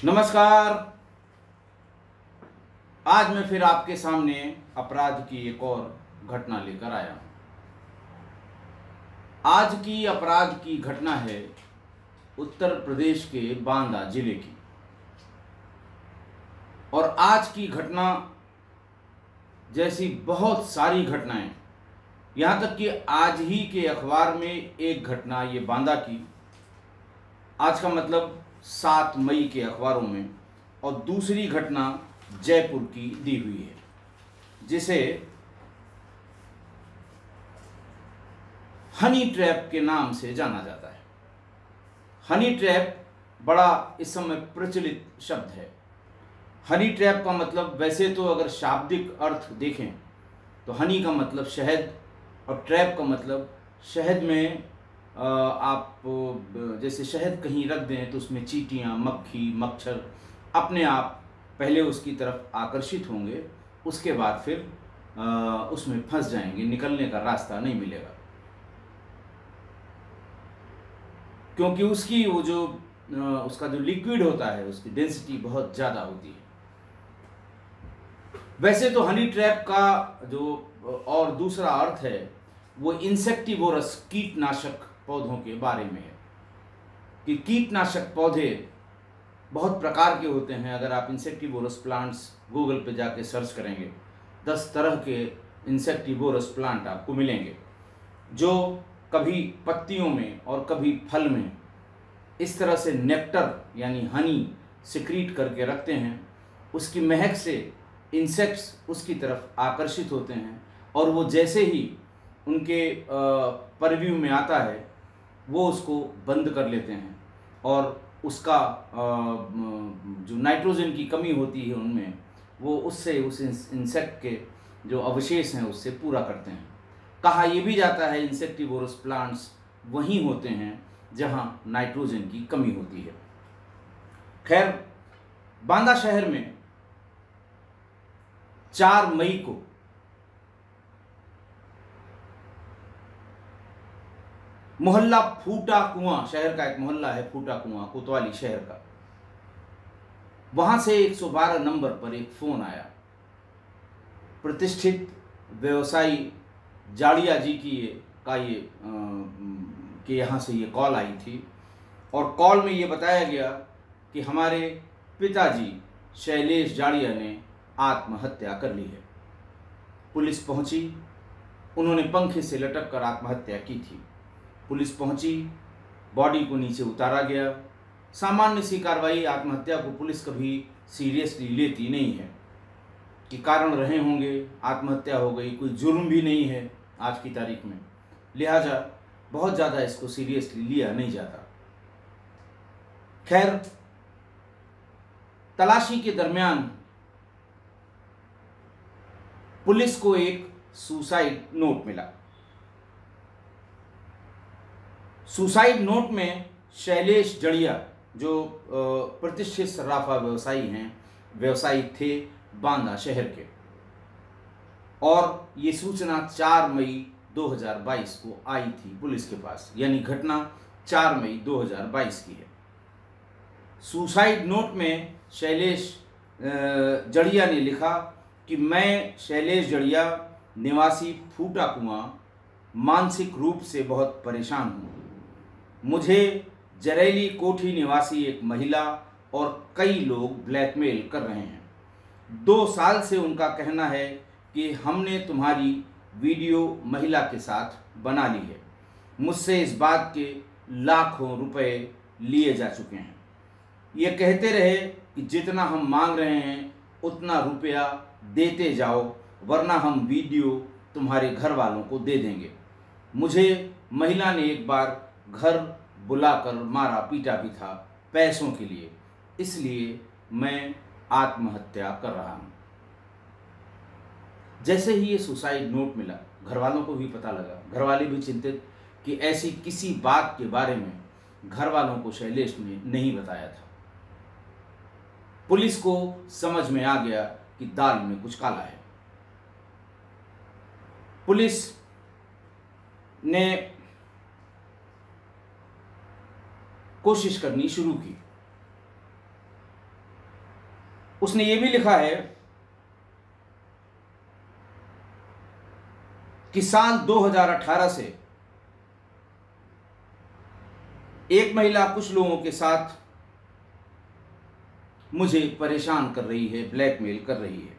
नमस्कार। आज मैं फिर आपके सामने अपराध की एक और घटना लेकर आया हूं। आज की अपराध की घटना है उत्तर प्रदेश के बांदा जिले की। और आज की घटना जैसी बहुत सारी घटनाएं, यहाँ तक कि आज ही के अखबार में एक घटना ये बांदा की, आज का मतलब 7 मई के अखबारों में, और दूसरी घटना जयपुर की दी हुई है जिसे हनी ट्रैप के नाम से जाना जाता है। हनी ट्रैप बड़ा इस समय प्रचलित शब्द है। हनी ट्रैप का मतलब, वैसे तो अगर शाब्दिक अर्थ देखें तो हनी का मतलब शहद और ट्रैप का मतलब शहद में आप जैसे शहद कहीं रख दें तो उसमें चींटियाँ, मक्खी, मच्छर अपने आप पहले उसकी तरफ आकर्षित होंगे, उसके बाद फिर उसमें फंस जाएंगे, निकलने का रास्ता नहीं मिलेगा, क्योंकि उसकी वो जो उसका जो लिक्विड होता है उसकी डेंसिटी बहुत ज़्यादा होती है। वैसे तो हनी ट्रैप का जो और दूसरा अर्थ है वो इंसेक्टिवोरस, कीटनाशक पौधों के बारे में है कि कीटनाशक पौधे बहुत प्रकार के होते हैं। अगर आप इंसेक्टिवोरस प्लांट्स गूगल पे जाके सर्च करेंगे 10 तरह के इंसेक्टिवोरस प्लांट आपको मिलेंगे, जो कभी पत्तियों में और कभी फल में इस तरह से नेक्टर यानी हनी सिक्रीट करके रखते हैं। उसकी महक से इंसेक्ट्स उसकी तरफ आकर्षित होते हैं और वो जैसे ही उनके परव्यू में आता है वो उसको बंद कर लेते हैं और उसका जो नाइट्रोजन की कमी होती है उनमें, वो उससे उस इंसेक्ट के जो अवशेष हैं उससे पूरा करते हैं। कहा यह भी जाता है इंसेक्टिवोरस प्लांट्स वहीं होते हैं जहां नाइट्रोजन की कमी होती है। खैर, बांदा शहर में 4 मई को मोहल्ला फूटा कुआं, शहर का एक मोहल्ला है फूटा कुआं, कोतवाली शहर का, वहां से 112 नंबर पर एक फोन आया। प्रतिष्ठित व्यवसायी जाड़िया जी की के यहाँ से ये कॉल आई थी और कॉल में ये बताया गया कि हमारे पिताजी शैलेश जाड़िया ने आत्महत्या कर ली है। पुलिस पहुंची, उन्होंने पंखे से लटक कर आत्महत्या की थी। पुलिस पहुंची, बॉडी को नीचे उतारा गया। सामान्य सी कार्रवाई, आत्महत्या को पुलिस कभी सीरियसली लेती नहीं है कि कारण रहे होंगे, आत्महत्या हो गई, कोई जुर्म भी नहीं है आज की तारीख में, लिहाजा बहुत ज़्यादा इसको सीरियसली लिया नहीं जाता। खैर, तलाशी के दरमियान पुलिस को एक सुसाइड नोट मिला। सुसाइड नोट में शैलेश जड़िया, जो प्रतिष्ठित सर्राफा व्यवसायी थे बांदा शहर के, और ये सूचना 4 मई 2022 को आई थी पुलिस के पास, यानी घटना 4 मई 2022 की है। सुसाइड नोट में शैलेश जड़िया ने लिखा कि मैं शैलेश जड़िया, निवासी फूटा कुआं, मानसिक रूप से बहुत परेशान हूँ। मुझे जरैली कोठी निवासी एक महिला और कई लोग ब्लैकमेल कर रहे हैं। 2 साल से उनका कहना है कि हमने तुम्हारी वीडियो महिला के साथ बना ली है। मुझसे इस बात के लाखों रुपए लिए जा चुके हैं। ये कहते रहे कि जितना हम मांग रहे हैं उतना रुपया देते जाओ, वरना हम वीडियो तुम्हारे घर वालों को दे देंगे। मुझे महिला ने एक बार घर बुलाकर मारा पीटा भी था पैसों के लिए, इसलिए मैं आत्महत्या कर रहा हूँ। जैसे ही ये सुसाइड नोट मिला, घर वालों को भी पता लगा। घर वाले भी चिंतित कि ऐसी किसी बात के बारे में घर वालों को शैलेश ने नहीं बताया था। पुलिस को समझ में आ गया कि दाल में कुछ काला है। पुलिस ने कोशिश करनी शुरू की। उसने ये भी लिखा है कि साल 2018 से एक महिला कुछ लोगों के साथ मुझे परेशान कर रही है, ब्लैकमेल कर रही है।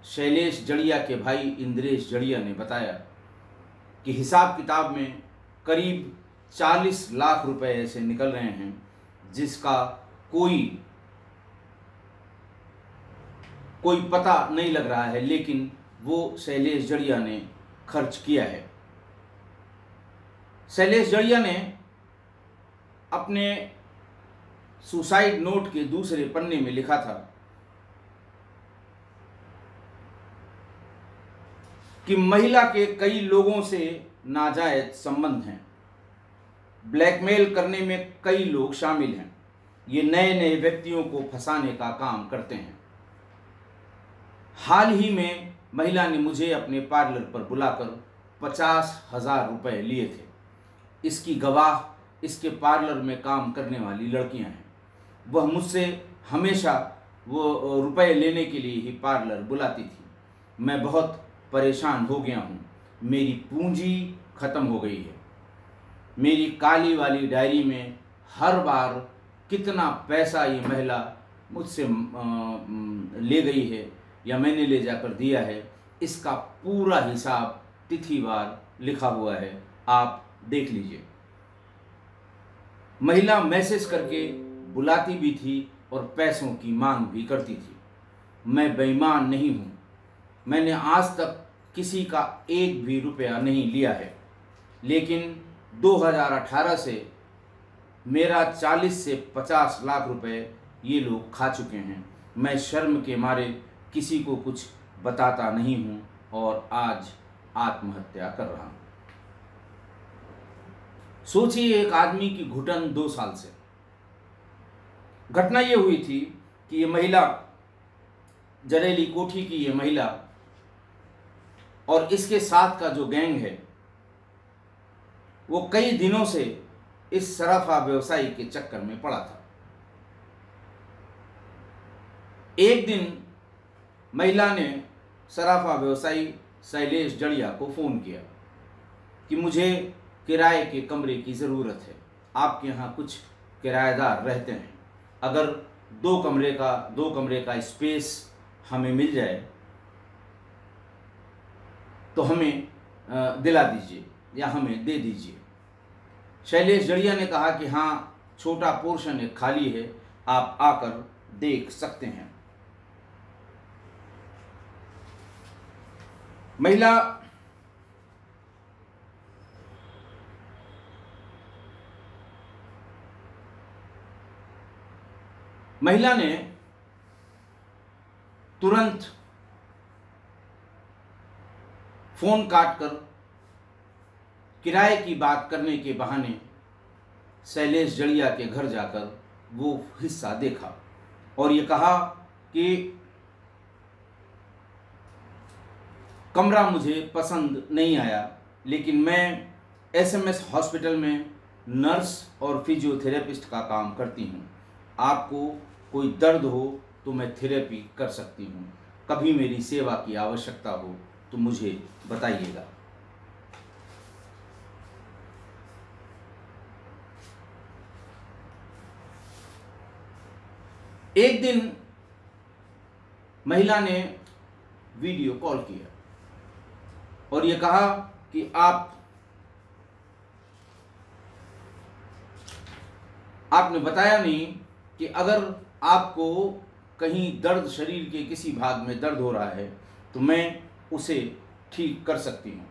शैलेश जड़िया के भाई इंद्रेश जड़िया ने बताया कि हिसाब किताब में करीब 40 लाख रुपए ऐसे निकल रहे हैं जिसका कोई पता नहीं लग रहा है, लेकिन वो शैलेश जड़िया ने खर्च किया है। शैलेश जड़िया ने अपने सुसाइड नोट के दूसरे पन्ने में लिखा था कि महिला के कई लोगों से नाजायज संबंध हैं, ब्लैकमेल करने में कई लोग शामिल हैं, ये नए नए व्यक्तियों को फंसाने का काम करते हैं। हाल ही में महिला ने मुझे अपने पार्लर पर बुलाकर 50,000 रुपये लिए थे। इसकी गवाह इसके पार्लर में काम करने वाली लड़कियां हैं। वह मुझसे हमेशा वो रुपए लेने के लिए ही पार्लर बुलाती थी। मैं बहुत परेशान हो गया हूँ, मेरी पूंजी खत्म हो गई है। मेरी काली वाली डायरी में हर बार कितना पैसा ये महिला मुझसे ले गई है या मैंने ले जाकर दिया है, इसका पूरा हिसाब तिथिवार लिखा हुआ है, आप देख लीजिए। महिला मैसेज करके बुलाती भी थी और पैसों की मांग भी करती थी। मैं बेईमान नहीं हूँ, मैंने आज तक किसी का एक भी रुपया नहीं लिया है, लेकिन 2018 से मेरा 40 से 50 लाख रुपए ये लोग खा चुके हैं। मैं शर्म के मारे किसी को कुछ बताता नहीं हूँ और आज आत्महत्या कर रहा हूँ। सोचिए, एक आदमी की घुटन 2 साल से। घटना ये हुई थी कि ये महिला, जरेली कोठी की ये महिला और इसके साथ का जो गैंग है, वो कई दिनों से इस सराफा व्यवसायी के चक्कर में पड़ा था। एक दिन महिला ने सराफा व्यवसायी शैलेश जड़िया को फ़ोन किया कि मुझे किराए के कमरे की ज़रूरत है, आपके यहाँ कुछ किराएदार रहते हैं, अगर 2 कमरे का स्पेस हमें मिल जाए तो हमें दिला दीजिए या हमें दे दीजिए। शैलेश जड़िया ने कहा कि हाँ, छोटा पोर्शन एक खाली है, आप आकर देख सकते हैं। महिला ने तुरंत फोन काटकर किराए की बात करने के बहाने शैलेश जड़िया के घर जाकर वो हिस्सा देखा और ये कहा कि कमरा मुझे पसंद नहीं आया, लेकिन मैं एसएमएस हॉस्पिटल में नर्स और फिजियोथेरेपिस्ट का काम करती हूँ। आपको कोई दर्द हो तो मैं थेरेपी कर सकती हूँ। कभी मेरी सेवा की आवश्यकता हो तो मुझे बताइएगा। एक दिन महिला ने वीडियो कॉल किया और ये कहा कि आपने बताया नहीं कि अगर आपको कहीं दर्द, शरीर के किसी भाग में दर्द हो रहा है तो मैं उसे ठीक कर सकती हूँ।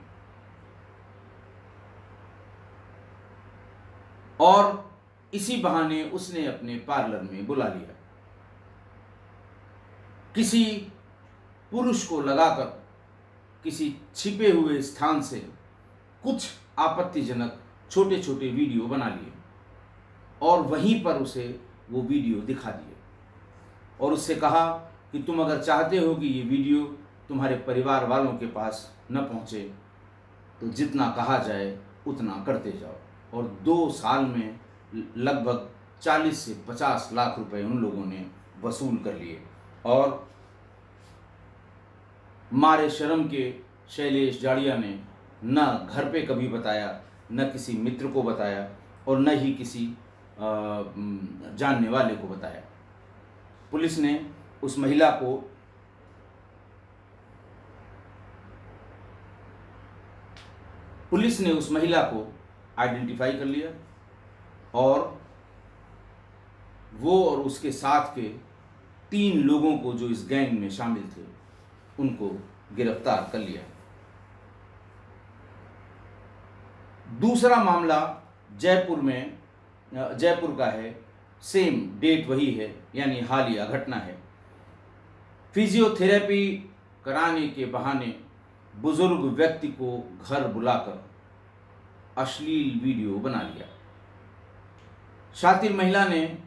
और इसी बहाने उसने अपने पार्लर में बुला लिया। किसी पुरुष को लगाकर किसी छिपे हुए स्थान से कुछ आपत्तिजनक छोटे छोटे वीडियो बना लिए और वहीं पर उसे वो वीडियो दिखा दिए और उससे कहा कि तुम अगर चाहते हो कि ये वीडियो तुम्हारे परिवार वालों के पास न पहुँचे तो जितना कहा जाए उतना करते जाओ। और 2 साल में लगभग 40 से 50 लाख रुपए उन लोगों ने वसूल कर लिए। और मारे शर्म के शैलेश जाड़िया ने न घर पे कभी बताया, न किसी मित्र को बताया और न ही किसी जानने वाले को बताया। पुलिस ने उस महिला को आइडेंटिफाई कर लिया और वो और उसके साथ के 3 लोगों को जो इस गैंग में शामिल थे उनको गिरफ्तार कर लिया। दूसरा मामला जयपुर का है। सेम डेट वही है, यानी हालिया घटना है। फिजियोथेरेपी कराने के बहाने बुजुर्ग व्यक्ति को घर बुलाकर अश्लील वीडियो बना लिया। शातिर महिला ने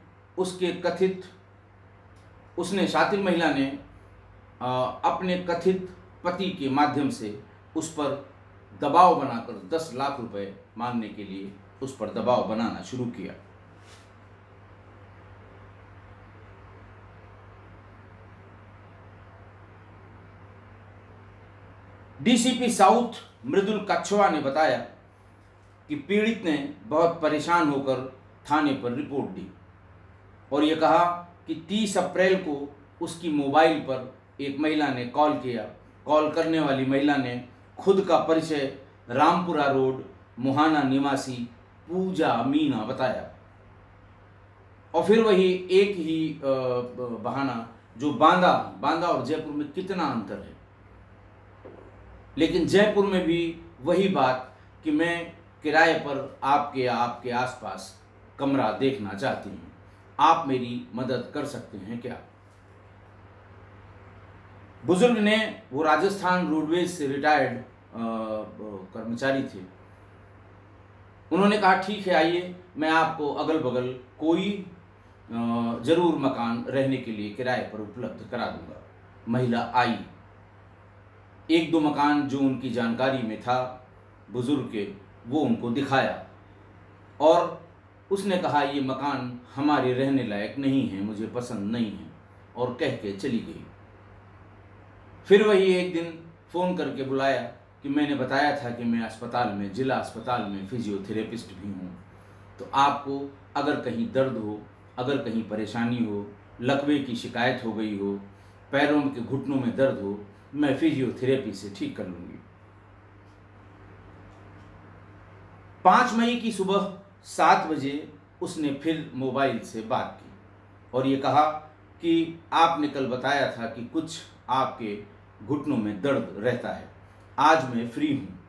अपने कथित पति के माध्यम से उस पर दबाव बनाकर 10 लाख रुपए मांगने के लिए उस पर दबाव बनाना शुरू किया। डीसीपी साउथ मृदुल कच्छवा ने बताया कि पीड़ित ने बहुत परेशान होकर थाने पर रिपोर्ट दी और ये कहा कि 30 अप्रैल को उसकी मोबाइल पर एक महिला ने कॉल किया। कॉल करने वाली महिला ने खुद का परिचय रामपुरा रोड मुहाना निवासी पूजा मीना बताया और फिर वही एक ही बहाना जो बांदा और जयपुर में कितना अंतर है, लेकिन जयपुर में भी वही बात कि मैं किराए पर आपके आसपास कमरा देखना चाहती हूँ, आप मेरी मदद कर सकते हैं क्या। बुजुर्ग ने, वो राजस्थान रोडवेज से रिटायर्ड कर्मचारी थे, उन्होंने कहा ठीक है, आइए मैं आपको अगल बगल कोई ज़रूर मकान रहने के लिए किराए पर उपलब्ध करा दूंगा। महिला आई, 1-2 मकान जो उनकी जानकारी में था बुजुर्ग के, वो उनको दिखाया और उसने कहा ये मकान हमारे रहने लायक नहीं है, मुझे पसंद नहीं है, और कह के चली गई। फिर वही एक दिन फ़ोन करके बुलाया कि मैंने बताया था कि मैं जिला अस्पताल में फिजियोथेरेपिस्ट भी हूँ, तो आपको अगर कहीं दर्द हो, अगर कहीं परेशानी हो, लकवे की शिकायत हो गई हो, पैरों के घुटनों में दर्द हो, मैं फिजियोथेरेपी से ठीक कर लूँगी। 5 मई की सुबह 7 बजे उसने फिर मोबाइल से बात की और ये कहा कि आपने कल बताया था कि कुछ आपके घुटनों में दर्द रहता है, आज मैं फ्री हूँ,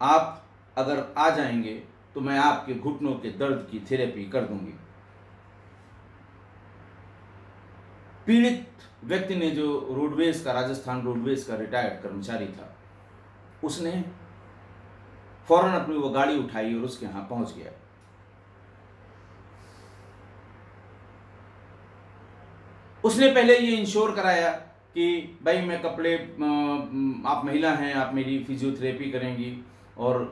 आप अगर आ जाएंगे तो मैं आपके घुटनों के दर्द की थेरेपी कर दूंगी। पीड़ित व्यक्ति ने, जो राजस्थान रोडवेज का रिटायर्ड कर्मचारी था, उसने फौरन अपनी वो गाड़ी उठाई और उसके यहाँ पहुंच गया। उसने पहले ये इंश्योर कराया कि भाई मैं आप महिला हैं, आप मेरी फिजियोथेरेपी करेंगी और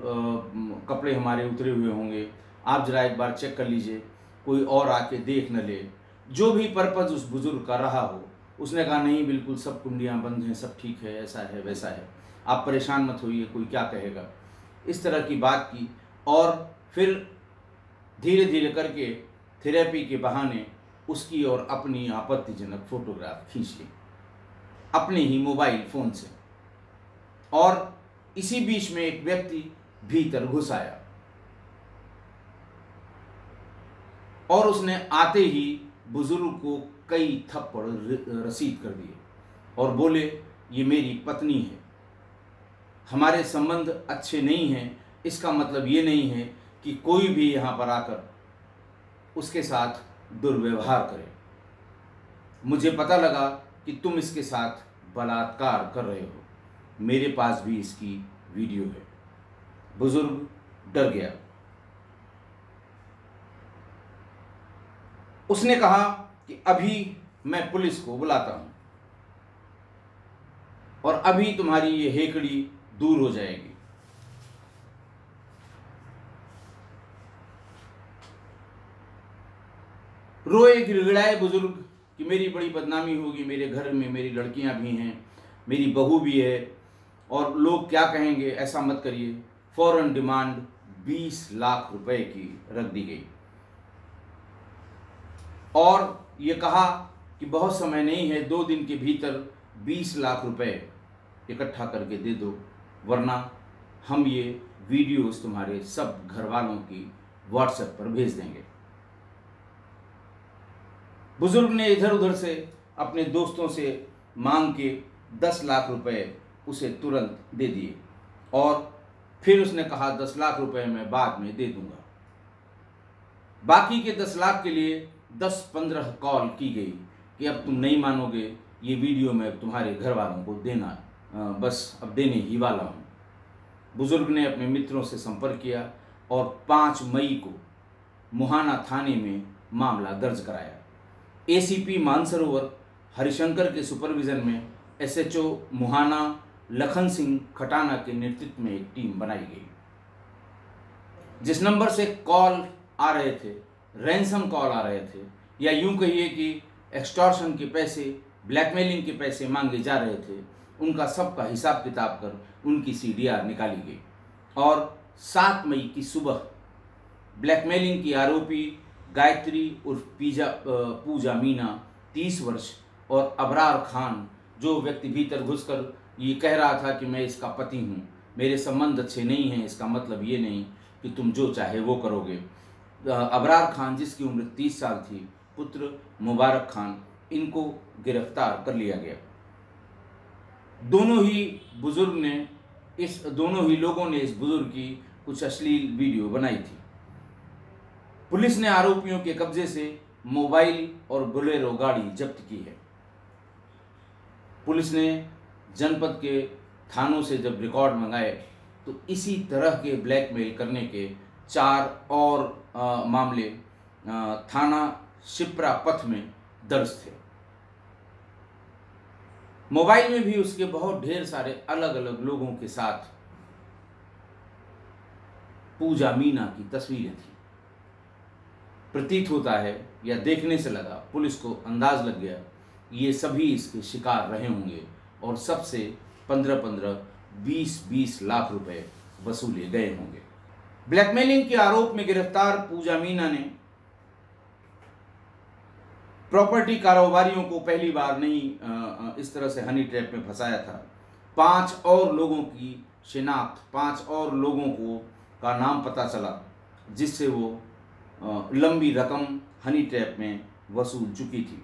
कपड़े हमारे उतरे हुए होंगे, आप जरा एक बार चेक कर लीजिए, कोई और आके देख न ले, जो भी पर्पज़ उस बुजुर्ग का रहा हो। उसने कहा नहीं, बिल्कुल सब कुंडियाँ बंद हैं, सब ठीक है, ऐसा है वैसा है, आप परेशान मत होइए, कोई क्या कहेगा, इस तरह की बात की। और फिर धीरे धीरे करके थेरेपी के बहाने उसकी और अपनी आपत्तिजनक फोटोग्राफ खींच ली अपने ही मोबाइल फ़ोन से। और इसी बीच में एक व्यक्ति भीतर घुस आया और उसने आते ही बुजुर्ग को कई थप्पड़ रसीद कर दिए और बोले ये मेरी पत्नी है, हमारे संबंध अच्छे नहीं हैं, इसका मतलब ये नहीं है कि कोई भी यहाँ पर आकर उसके साथ दुर्व्यवहार करे। मुझे पता लगा कि तुम इसके साथ बलात्कार कर रहे हो, मेरे पास भी इसकी वीडियो है। बुजुर्ग डर गया। उसने कहा कि अभी मैं पुलिस को बुलाता हूं और अभी तुम्हारी ये हेकड़ी दूर हो जाएगी। रोए गिड़गिड़ाए बुजुर्ग कि मेरी बड़ी बदनामी होगी, मेरे घर में मेरी लड़कियां भी हैं, मेरी बहू भी है और लोग क्या कहेंगे, ऐसा मत करिए। फौरन डिमांड 20 लाख रुपए की रख दी गई और ये कहा कि बहुत समय नहीं है, 2 दिन के भीतर 20 लाख रुपए इकट्ठा करके दे दो, वरना हम ये वीडियोस तुम्हारे सब घर वालों की व्हाट्सएप पर भेज देंगे। बुजुर्ग ने इधर उधर से अपने दोस्तों से मांग के 10 लाख रुपए उसे तुरंत दे दिए और फिर उसने कहा 10 लाख रुपए मैं बाद में दे दूंगा। बाकी के 10 लाख के लिए 10-15 कॉल की गई कि अब तुम नहीं मानोगे, ये वीडियो मैं तुम्हारे घर वालों को देना, बस अब देने ही वाला हूँ। बुजुर्ग ने अपने मित्रों से संपर्क किया और 5 मई को मुहाना थाने में मामला दर्ज कराया। एसीपी मानसरोवर हरिशंकर के सुपरविजन में एसएचओ मुहाना लखन सिंह खटाना के नेतृत्व में एक टीम बनाई गई। जिस नंबर से कॉल आ रहे थे, रैंसम कॉल आ रहे थे, या यूं कहिए कि एक्सटॉर्शन के पैसे, ब्लैकमेलिंग के पैसे मांगे जा रहे थे, उनका सबका हिसाब किताब कर उनकी सीडीआर निकाली गई और 7 मई की सुबह ब्लैकमेलिंग की आरोपी गायत्री उर्फ पूजा मीना 30 वर्ष और अबरार खान, जो व्यक्ति भीतर घुसकर ये कह रहा था कि मैं इसका पति हूँ, मेरे संबंध अच्छे नहीं हैं, इसका मतलब ये नहीं कि तुम जो चाहे वो करोगे। अबरार खान जिसकी उम्र 30 साल थी, पुत्र मुबारक खान, इनको गिरफ्तार कर लिया गया। दोनों ही लोगों ने इस बुजुर्ग की कुछ अश्लील वीडियो बनाई थी। पुलिस ने आरोपियों के कब्जे से मोबाइल और बोलेरो गाड़ी जब्त की है। पुलिस ने जनपद के थानों से जब रिकॉर्ड मंगाए तो इसी तरह के ब्लैकमेल करने के 4 और मामले थाना शिप्रा पथ में दर्ज थे। मोबाइल में भी उसके बहुत ढेर सारे अलग अलग लोगों के साथ पूजा मीना की तस्वीरें थी। प्रतीत होता है या देखने से लगा, पुलिस को अंदाज लग गया, ये सभी इसके शिकार रहे होंगे और सबसे 15-15, 20-20 लाख रुपए वसूले गए होंगे। ब्लैकमेलिंग के आरोप में गिरफ्तार पूजा मीना ने प्रॉपर्टी कारोबारियों को पहली बार नहीं इस तरह से हनी ट्रैप में फंसाया था। 5 और लोगों की शिनाख्त, 5 और लोगों को का नाम पता चला, जिससे वो लंबी रकम हनी ट्रैप में वसूल चुकी थी।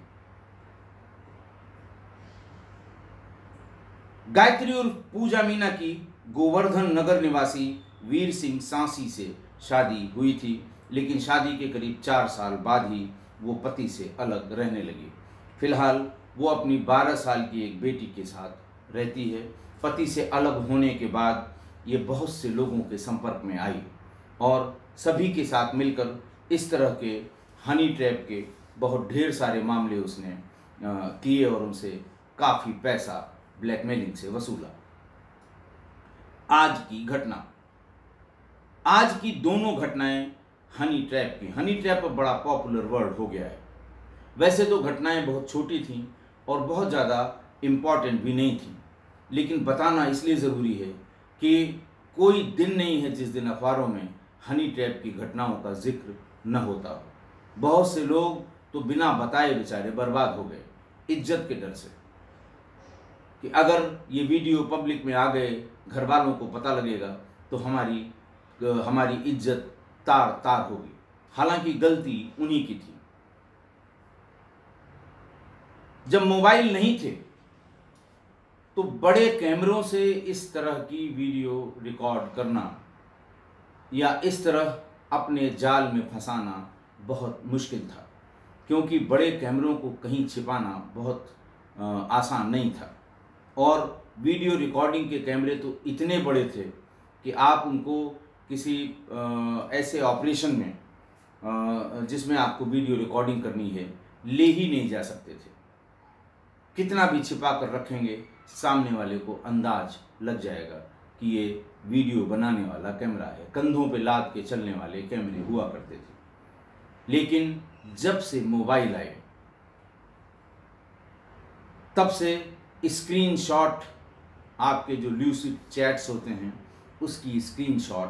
गायत्री और पूजा मीना की गोवर्धन नगर निवासी वीर सिंह सांसी से शादी हुई थी, लेकिन शादी के करीब 4 साल बाद ही वो पति से अलग रहने लगी। फिलहाल वो अपनी 12 साल की एक बेटी के साथ रहती है। पति से अलग होने के बाद ये बहुत से लोगों के संपर्क में आई और सभी के साथ मिलकर इस तरह के हनी ट्रैप के बहुत ढेर सारे मामले उसने किए और उनसे काफ़ी पैसा ब्लैकमेलिंग से वसूला। आज की घटना, आज की दोनों घटनाएं हनी ट्रैप की। हनी ट्रैप अब बड़ा पॉपुलर वर्ड हो गया है। वैसे तो घटनाएं बहुत छोटी थीं और बहुत ज़्यादा इम्पॉर्टेंट भी नहीं थीं, लेकिन बताना इसलिए ज़रूरी है कि कोई दिन नहीं है जिस दिन अखबारों में हनी ट्रैप की घटनाओं का जिक्र न होता हो। बहुत से लोग तो बिना बताए बेचारे बर्बाद हो गए, इज्जत के डर से कि अगर ये वीडियो पब्लिक में आ गए, घर वालों को पता लगेगा तो हमारी इज्जत तार तार होगी। हालांकि गलती उन्हीं की थी। जब मोबाइल नहीं थे तो बड़े कैमरों से इस तरह की वीडियो रिकॉर्ड करना या इस तरह अपने जाल में फंसाना बहुत मुश्किल था, क्योंकि बड़े कैमरों को कहीं छिपाना बहुत आसान नहीं था। और वीडियो रिकॉर्डिंग के कैमरे तो इतने बड़े थे कि आप उनको किसी ऐसे ऑपरेशन में जिसमें आपको वीडियो रिकॉर्डिंग करनी है ले ही नहीं जा सकते थे। कितना भी छिपा कर रखेंगे, सामने वाले को अंदाज लग जाएगा कि ये वीडियो बनाने वाला कैमरा है। कंधों पे लाद के चलने वाले कैमरे हुआ करते थे। लेकिन जब से मोबाइल आए तब से स्क्रीनशॉट आपके जो ल्यूसिड चैट्स होते हैं उसकी स्क्रीनशॉट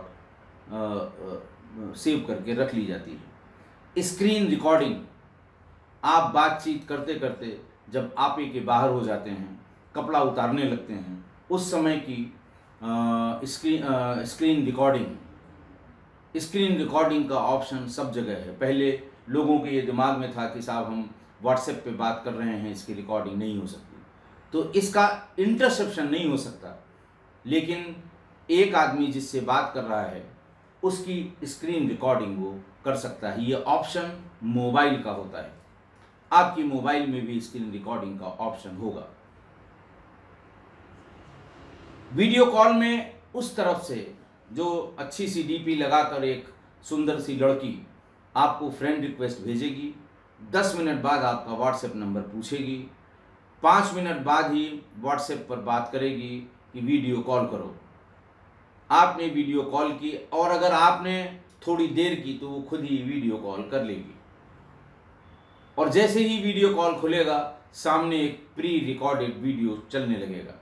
सेव करके रख ली जाती है। स्क्रीन रिकॉर्डिंग, आप बातचीत करते करते जब आपे के बाहर हो जाते हैं, कपड़ा उतारने लगते हैं, उस समय की स्क्रीन रिकॉर्डिंग का ऑप्शन सब जगह है। पहले लोगों के ये दिमाग में था कि साहब हम व्हाट्सएप पे बात कर रहे हैं, इसकी रिकॉर्डिंग नहीं हो सकती, तो इसका इंटरसेप्शन नहीं हो सकता। लेकिन एक आदमी जिससे बात कर रहा है उसकी स्क्रीन रिकॉर्डिंग वो कर सकता है। ये ऑप्शन मोबाइल का होता है। आपकी मोबाइल में भी स्क्रीन रिकॉर्डिंग का ऑप्शन होगा। वीडियो कॉल में उस तरफ से जो अच्छी सी डीपी लगाकर एक सुंदर सी लड़की आपको फ्रेंड रिक्वेस्ट भेजेगी, 10 मिनट बाद आपका व्हाट्सएप नंबर पूछेगी, 5 मिनट बाद ही व्हाट्सएप पर बात करेगी कि वीडियो कॉल करो। आपने वीडियो कॉल की और अगर आपने थोड़ी देर की तो वो खुद ही वीडियो कॉल कर लेगी। और जैसे ही वीडियो कॉल खुलेगा सामने एक प्री रिकॉर्डेड वीडियो चलने लगेगा।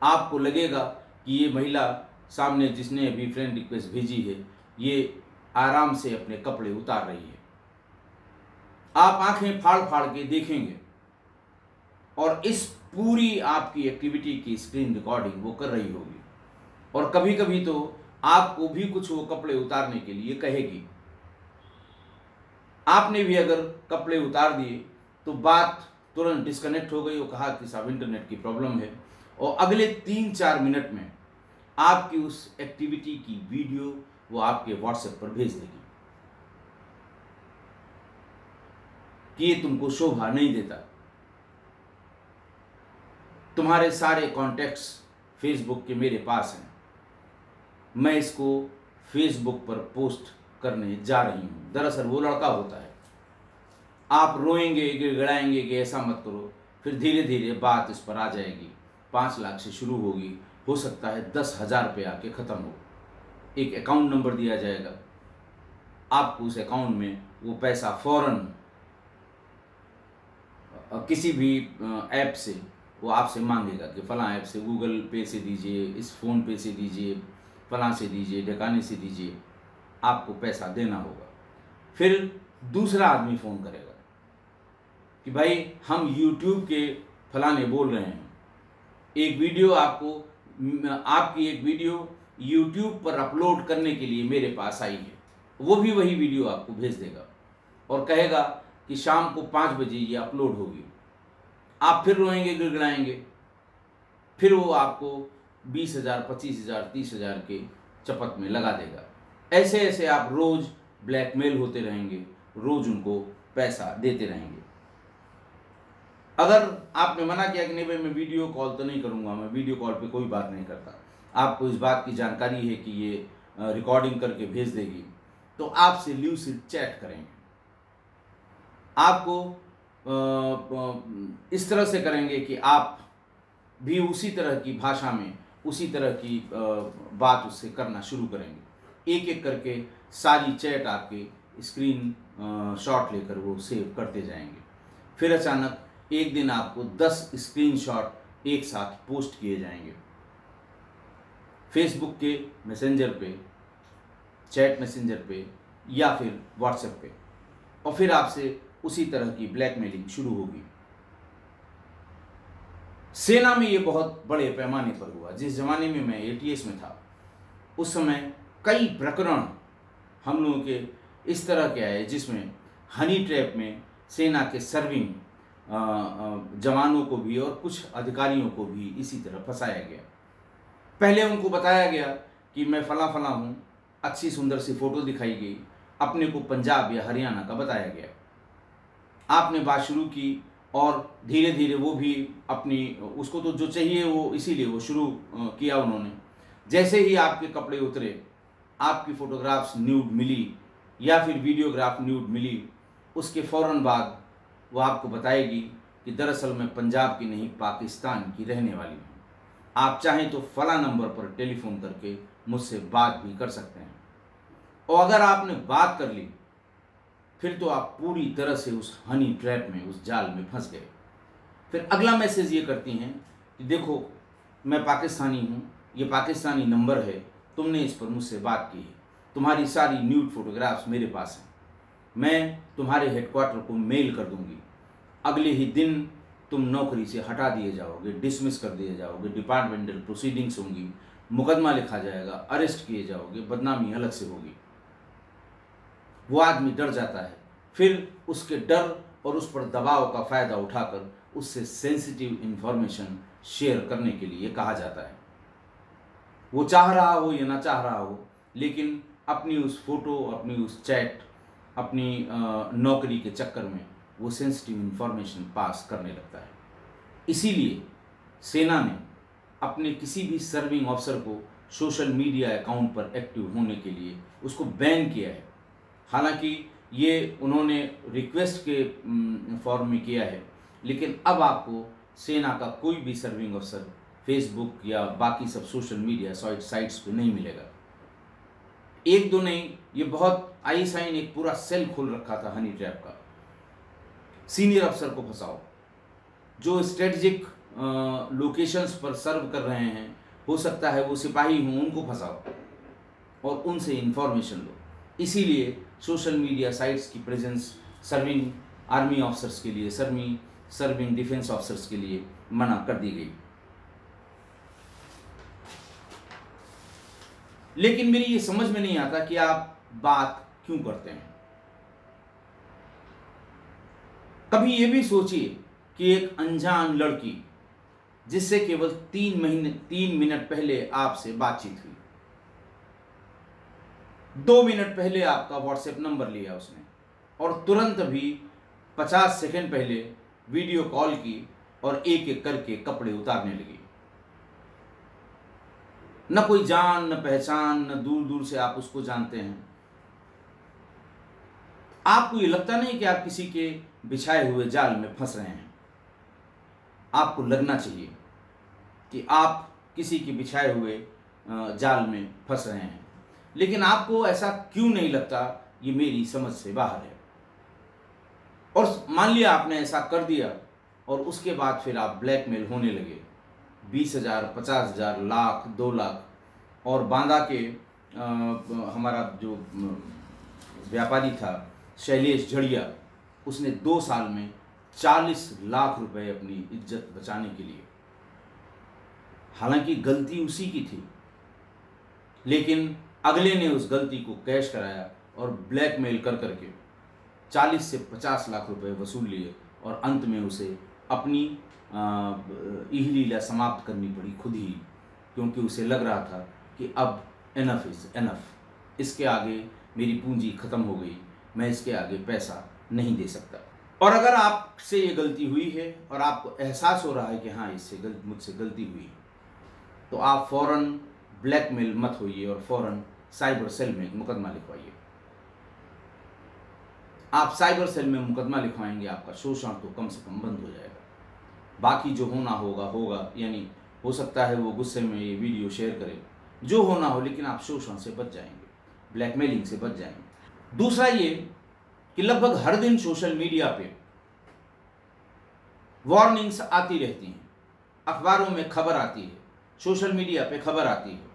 आपको लगेगा कि ये महिला सामने जिसने अभी फ्रेंड रिक्वेस्ट भेजी है ये आराम से अपने कपड़े उतार रही है। आप आंखें फाड़ फाड़ के देखेंगे और इस पूरी आपकी एक्टिविटी की स्क्रीन रिकॉर्डिंग वो कर रही होगी। और कभी कभी तो आपको भी कुछ वो कपड़े उतारने के लिए कहेगी। आपने भी अगर कपड़े उतार दिए तो बात तुरंत डिस्कनेक्ट हो गई। वो कहा कि साहब इंटरनेट की प्रॉब्लम है, और अगले 3-4 मिनट में आपकी उस एक्टिविटी की वीडियो वो आपके व्हाट्सएप पर भेज देगी कि ये तुमको शोभा नहीं देता। तुम्हारे सारे कॉन्टैक्ट्स फेसबुक के मेरे पास हैं, मैं इसको फेसबुक पर पोस्ट करने जा रही हूँ। दरअसल वो लड़का होता है। आप रोएंगे, गिड़गिड़ाएंगे कि ऐसा मत करो, फिर धीरे धीरे बात इस पर आ जाएगी। 5 लाख से शुरू होगी, हो सकता है 10,000 पे आके ख़त्म हो। एक अकाउंट नंबर दिया जाएगा, आपको उस अकाउंट में वो पैसा फ़ौरन किसी भी ऐप से वो आपसे मांगेगा कि फ़लाँ ऐप से, गूगल पे से दीजिए, इस फ़ोन पे से दीजिए, फ़लाँ से दीजिए, ढकाने से दीजिए, आपको पैसा देना होगा। फिर दूसरा आदमी फ़ोन करेगा कि भाई हम YouTube के फलाने बोल रहे हैं, एक वीडियो आपकी एक वीडियो YouTube पर अपलोड करने के लिए मेरे पास आई है। वो भी वही वीडियो आपको भेज देगा और कहेगा कि शाम को 5 बजे ये अपलोड होगी। आप फिर रोएंगे, गिड़गिड़ाएंगे, फिर वो आपको 20,000, 25,000, 30,000 के चपत में लगा देगा। ऐसे ऐसे आप रोज़ ब्लैकमेल होते रहेंगे, रोज़ उनको पैसा देते रहेंगे। अगर आपने मना किया कि नहीं भाई मैं वीडियो कॉल तो नहीं करूँगा, मैं वीडियो कॉल पे कोई बात नहीं करता, आपको इस बात की जानकारी है कि ये रिकॉर्डिंग करके भेज देगी, तो आपसे ल्यूसिड चैट करेंगे। आपको इस तरह से करेंगे कि आप भी उसी तरह की भाषा में, उसी तरह की बात उससे करना शुरू करेंगे। एक एक करके सारी चैट आपके स्क्रीन शॉट लेकर वो सेव करते जाएंगे। फिर अचानक एक दिन आपको 10 स्क्रीनशॉट एक साथ पोस्ट किए जाएंगे फेसबुक के मैसेंजर पे, चैट मैसेंजर पे या फिर व्हाट्सएप पे, और फिर आपसे उसी तरह की ब्लैकमेलिंग शुरू होगी। सेना में ये बहुत बड़े पैमाने पर हुआ। जिस जमाने में मैं ATS में था उस समय कई प्रकरण हम लोगों के इस तरह के आए जिसमें हनी ट्रैप में सेना के सर्विंग जवानों को भी और कुछ अधिकारियों को भी इसी तरह फंसाया गया। पहले उनको बताया गया कि मैं फला फला हूँ, अच्छी सुंदर सी फ़ोटो दिखाई गई, अपने को पंजाब या हरियाणा का बताया गया। आपने बात शुरू की और धीरे धीरे वो भी अपनी, उसको तो जो चाहिए वो इसीलिए वो शुरू किया उन्होंने। जैसे ही आपके कपड़े उतरे, आपकी फ़ोटोग्राफ्स न्यूड मिली या फिर वीडियोग्राफ न्यूड मिली, उसके फ़ौरन बाद वो आपको बताएगी कि दरअसल मैं पंजाब की नहीं पाकिस्तान की रहने वाली हूँ, आप चाहें तो फला नंबर पर टेलीफोन करके मुझसे बात भी कर सकते हैं। और अगर आपने बात कर ली फिर तो आप पूरी तरह से उस हनी ट्रैप में, उस जाल में फंस गए। फिर अगला मैसेज ये करती हैं कि देखो मैं पाकिस्तानी हूँ, ये पाकिस्तानी नंबर है, तुमने इस पर मुझसे बात की है, तुम्हारी सारी न्यूड फोटोग्राफ्स मेरे पास हैं, मैं तुम्हारे हेडक्वार्टर को मेल कर दूंगी, अगले ही दिन तुम नौकरी से हटा दिए जाओगे, डिसमिस कर दिए जाओगे, डिपार्टमेंटल प्रोसीडिंग्स होंगी, मुकदमा लिखा जाएगा, अरेस्ट किए जाओगे, बदनामी अलग से होगी। वो आदमी डर जाता है, फिर उसके डर और उस पर दबाव का फ़ायदा उठाकर उससे सेंसिटिव इंफॉर्मेशन शेयर करने के लिए कहा जाता है। वो चाह रहा हो या ना चाह रहा हो, लेकिन अपनी उस फोटो, अपनी उस चैट, अपनी नौकरी के चक्कर में वो सेंसिटिव इंफॉर्मेशन पास करने लगता है। इसीलिए सेना ने अपने किसी भी सर्विंग ऑफिसर को सोशल मीडिया अकाउंट पर एक्टिव होने के लिए उसको बैन किया है। हालांकि ये उन्होंने रिक्वेस्ट के फॉर्म में किया है, लेकिन अब आपको सेना का कोई भी सर्विंग ऑफिसर फेसबुक या बाकी सब सोशल मीडिया साइट्स पे नहीं मिलेगा। एक दो नहीं, ये बहुत आई साइन एक पूरा सेल खोल रखा था हनी ट्रैप का। सीनियर अफसर को फंसाओ, जो स्ट्रेटजिक लोकेशंस पर सर्व कर रहे हैं, हो सकता है वो सिपाही हों, उनको फंसाओ और उनसे इंफॉर्मेशन लो। इसीलिए सोशल मीडिया साइट्स की प्रेजेंस सर्विंग आर्मी ऑफिसर्स के लिए, सर्विंग डिफेंस ऑफिसर्स के लिए मना कर दी गई। लेकिन मेरी ये समझ में नहीं आता कि आप बात क्यों करते हैं। कभी ये भी सोचिए कि एक अनजान लड़की जिससे केवल 3 मिनट पहले आपसे बातचीत हुई, 2 मिनट पहले आपका व्हाट्सएप नंबर लिया उसने और तुरंत भी 50 सेकंड पहले वीडियो कॉल की और एक एक करके कपड़े उतारने लगी। न कोई जान, न पहचान, न दूर दूर से आप उसको जानते हैं। आपको ये लगता नहीं कि आप किसी के बिछाए हुए जाल में फंस रहे हैं। आपको लगना चाहिए कि आप किसी के बिछाए हुए जाल में फंस रहे हैं, लेकिन आपको ऐसा क्यों नहीं लगता, ये मेरी समझ से बाहर है। और मान लिया आपने ऐसा कर दिया और उसके बाद फिर आप ब्लैकमेल होने लगे, 20,000, 50,000, लाख, 2 लाख। और बांदा के हमारा जो व्यापारी था शैलेश जड़िया, उसने 2 साल में 40 लाख रुपए अपनी इज्जत बचाने के लिए, हालांकि गलती उसी की थी, लेकिन अगले ने उस गलती को कैश कराया और ब्लैकमेल कर करके 40 से 50 लाख रुपए वसूल लिए और अंत में उसे अपनी इहलीला समाप्त करनी पड़ी खुद ही, क्योंकि उसे लग रहा था कि अब एनफ इज़ एनफ, इसके आगे मेरी पूंजी ख़त्म हो गई, मैं इसके आगे पैसा नहीं दे सकता। और अगर आपसे ये गलती हुई है और आपको एहसास हो रहा है कि हाँ मुझसे गलती हुई है, तो आप फ़ौरन ब्लैकमेल मत होइए और फ़ौरन साइबर सेल में एक मुकदमा लिखवाइए। आप साइबर सेल में मुकदमा लिखवाएंगे, आपका शोषण तो कम से कम बंद हो जाएगा। बाकी जो होना होगा, यानी हो सकता है वो गुस्से में ये वीडियो शेयर करे, जो होना हो, लेकिन आप शोषण से बच जाएंगे, ब्लैकमेलिंग से बच जाएंगे। दूसरा ये कि लगभग हर दिन सोशल मीडिया पे वार्निंग्स आती रहती हैं, अखबारों में खबर आती है, सोशल मीडिया पे खबर आती है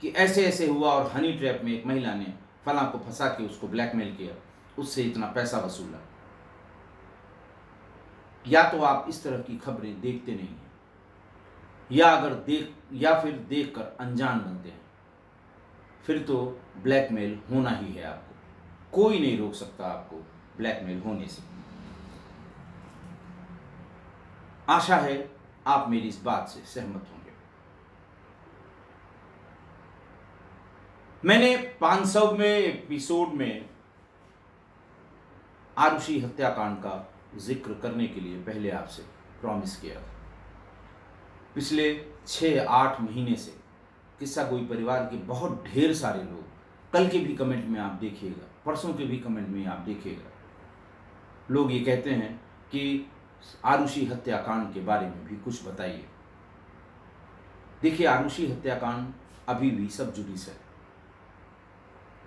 कि ऐसे ऐसे हुआ और हनी ट्रैप में एक महिला ने फलां को फंसा के उसको ब्लैकमेल किया, उससे इतना पैसा वसूला। या तो आप इस तरह की खबरें देखते नहीं हैं, या फिर देखकर अनजान बनते हैं, फिर तो ब्लैकमेल होना ही है। आपको कोई नहीं रोक सकता आपको ब्लैकमेल होने से। आशा है आप मेरी इस बात से सहमत होंगे। मैंने 500वें एपिसोड में आरुषि हत्याकांड का जिक्र करने के लिए पहले आपसे प्रॉमिस किया था। पिछले 6-8 महीने से किस्सा गोई परिवार के बहुत ढेर सारे लोग, कल के भी कमेंट में आप देखिएगा, परसों के भी कमेंट में आप देखिएगा, लोग ये कहते हैं कि आरुषि हत्याकांड के बारे में भी कुछ बताइए। देखिए, आरुषि हत्याकांड अभी भी सब जुडिस है।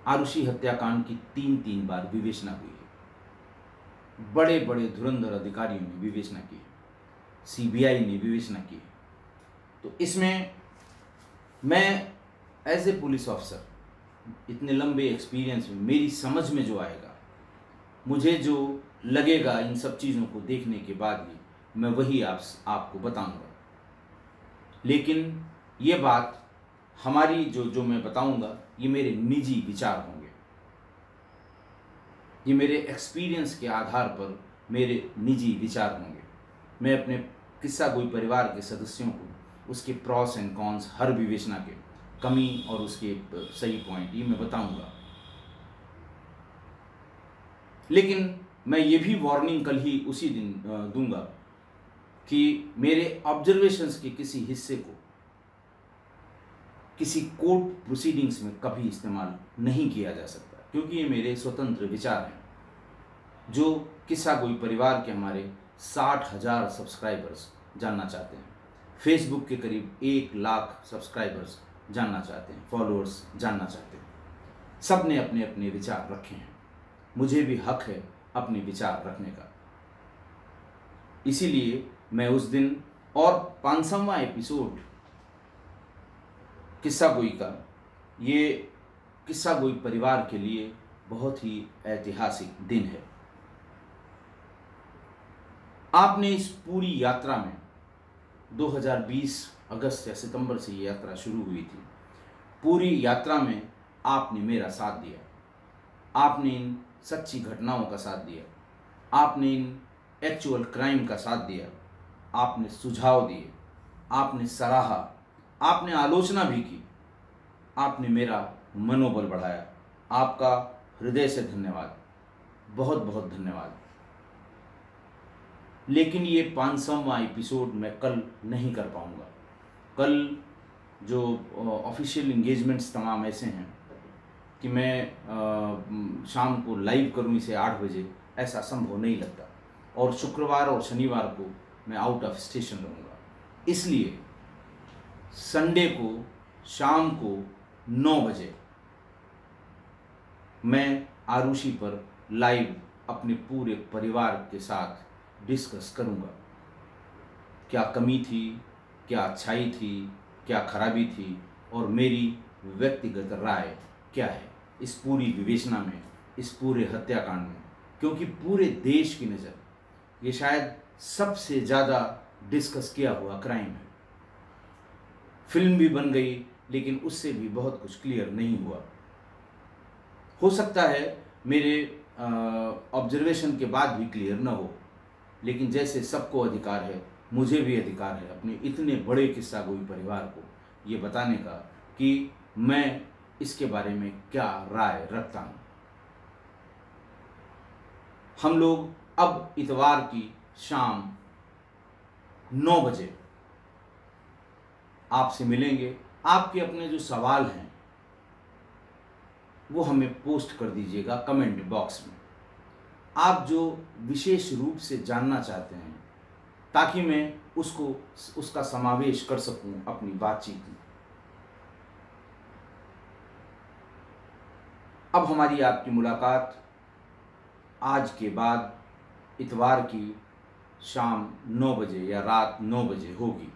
आरुषि हत्याकांड की 3 बार विवेचना हुई है, बड़े बड़े धुरंधर अधिकारियों ने विवेचना की है। सीबीआई ने विवेचना की है। तो इसमें मैं एज ए पुलिस ऑफिसर इतने लंबे एक्सपीरियंस में मेरी समझ में जो आएगा, मुझे जो लगेगा इन सब चीज़ों को देखने के बाद भी मैं वही आपको बताऊंगा। लेकिन ये बात हमारी जो मैं बताऊंगा ये मेरे निजी विचार होंगे, ये मेरे एक्सपीरियंस के आधार पर मेरे निजी विचार होंगे। मैं अपने किस्सा गोई परिवार के सदस्यों को उसके प्रॉस एंड कॉन्स, हर विवेचना के कमी और उसके सही पॉइंट ये मैं बताऊंगा। लेकिन मैं ये भी वार्निंग कल ही उसी दिन दूंगा कि मेरे ऑब्जर्वेशंस के किसी हिस्से को किसी कोर्ट प्रोसीडिंग्स में कभी इस्तेमाल नहीं किया जा सकता, क्योंकि ये मेरे स्वतंत्र विचार हैं जो किस्सा गोई परिवार के हमारे 60,000 सब्सक्राइबर्स जानना चाहते हैं, फेसबुक के करीब 1 लाख सब्सक्राइबर्स जानना चाहते हैं, फॉलोअर्स जानना चाहते हैं। सब ने अपने अपने विचार रखे हैं, मुझे भी हक है अपने विचार रखने का। इसीलिए मैं उस दिन और 500वां एपिसोड किस्सा गोई का, ये किस्सा गोई परिवार के लिए बहुत ही ऐतिहासिक दिन है। आपने इस पूरी यात्रा में 2020 अगस्त या सितंबर से ये यात्रा शुरू हुई थी, पूरी यात्रा में आपने मेरा साथ दिया, आपने इन सच्ची घटनाओं का साथ दिया, आपने इन एक्चुअल क्राइम का साथ दिया, आपने सुझाव दिए, आपने सराहा, आपने आलोचना भी की, आपने मेरा मनोबल बढ़ाया। आपका हृदय से धन्यवाद, बहुत बहुत धन्यवाद। लेकिन ये 500वां एपिसोड मैं कल नहीं कर पाऊँगा। कल जो ऑफिशियल इंगेजमेंट्स तमाम ऐसे हैं कि मैं शाम को लाइव करूं इसे 8 बजे, ऐसा संभव नहीं लगता। और शुक्रवार और शनिवार को मैं आउट ऑफ स्टेशन रहूँगा, इसलिए संडे को शाम को 9 बजे मैं आरुषि पर लाइव अपने पूरे परिवार के साथ डिस्कस करूँगा। क्या कमी थी, क्या अच्छाई थी, क्या खराबी थी, और मेरी व्यक्तिगत राय क्या है इस पूरी विवेचना में, इस पूरे हत्याकांड में। क्योंकि पूरे देश की नज़र ये शायद सबसे ज़्यादा डिस्कस किया हुआ क्राइम है। फिल्म भी बन गई, लेकिन उससे भी बहुत कुछ क्लियर नहीं हुआ। हो सकता है मेरे ऑब्जर्वेशन के बाद भी क्लियर ना हो, लेकिन जैसे सबको अधिकार है, मुझे भी अधिकार है अपने इतने बड़े किस्सा गोई परिवार को ये बताने का कि मैं इसके बारे में क्या राय रखता हूँ। हम लोग अब इतवार की शाम 9 बजे आपसे मिलेंगे। आपके अपने जो सवाल हैं वो हमें पोस्ट कर दीजिएगा कमेंट बॉक्स में। आप जो विशेष रूप से जानना चाहते हैं, ताकि मैं उसका समावेश कर सकूं अपनी बातचीत में। अब हमारी आपकी मुलाकात आज के बाद इतवार की शाम 9 बजे या रात 9 बजे होगी,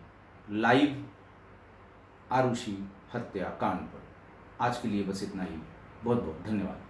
लाइव आरुषि हत्याकांड पर। आज के लिए बस इतना ही। बहुत बहुत धन्यवाद।